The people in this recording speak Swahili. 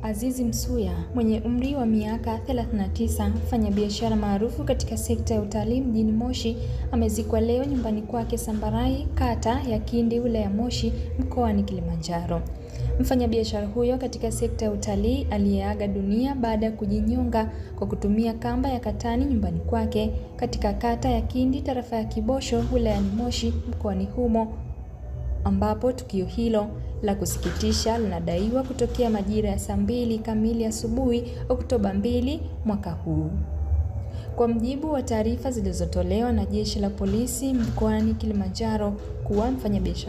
Azizi Msuya mwenye umri wa miaka 39, mfanyabiashara maarufu katika sekta ya utalii mjini Moshi, amezikwa leo nyumbani kwake Sambarai, kata ya Kindi, wilaya ya Moshi, mkoani Kilimanjaro. Mfanyabiashara huyo katika sekta ya utalii aliyeaga dunia baada ya kujinyonga kwa kutumia kamba ya katani nyumbani kwake katika kata ya Kindi, tarafa ya Kibosho, wilayani Moshi, mkoani humo, ambapo tukio hilo la kusikitisha linadaiwa kutokea majira ya saa 2 kamili asubuhi Oktoba 2 mwaka huu. Kwa mjibu wa taarifa zilizotolewa na Jeshi la Polisi mkoani Kilimanjaro kuwa mfanyabiashara